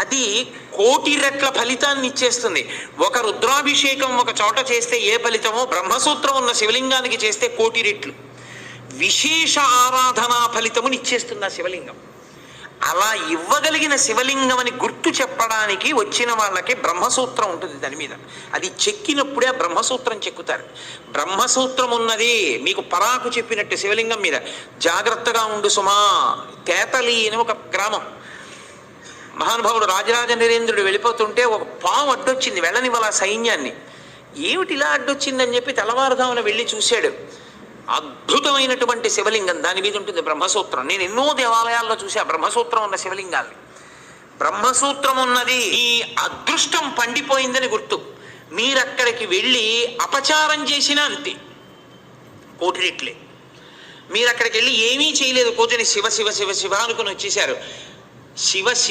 అది కోటి రెట్ల ఫలితాన్ని ఇచ్చేస్తుంది. ఒక రుద్రాభిషేకం ఒక చోట చేస్తే ఏ ఫలితమో బ్రహ్మసూత్రం ఉన్న శివలింగానికి చేస్తే కోటి రెట్లు విశేష ఆరాధనా ఫలితముని ఇచ్చేస్తుంది ఆ శివలింగం. అలా ఇవ్వగలిగిన శివలింగం అని గుర్తు చెప్పడానికి వచ్చిన వాళ్ళకి బ్రహ్మసూత్రం ఉంటుంది దాని మీద. అది చెక్కినప్పుడే ఆ బ్రహ్మసూత్రం చెక్కుతారు. బ్రహ్మసూత్రం ఉన్నది మీకు పరాకు చెప్పినట్టు శివలింగం మీద. జాగ్రత్తగా ఉండు సుమా. తేతలి అని ఒక గ్రామం. మహానుభావుడు రాజరాజ నరేంద్రుడు వెళ్ళిపోతుంటే ఒక పాము అడ్డొచ్చింది, వెళ్ళనివ్వాల సైన్యాన్ని. ఏమిటి ఇలా అడ్డొచ్చిందని చెప్పి తెల్లవారుదామున వెళ్ళి చూశాడు. అద్భుతమైనటువంటి శివలింగం, దాని మీద ఉంటుంది బ్రహ్మసూత్రం. నేను ఎన్నో దేవాలయాల్లో చూసా బ్రహ్మసూత్రం ఉన్న శివలింగాల్ని. బ్రహ్మసూత్రం ఉన్నది ఈ అదృష్టం పండిపోయిందని గుర్తు. మీరక్కడికి వెళ్ళి అపచారం చేసినా అంతే, కోటి రెట్లే. మీరు అక్కడికి వెళ్ళి ఏమీ చేయలేదు, కూర్చొని శివ శివ శివ శివ అనుకుని వచ్చేశారు. శివ శివ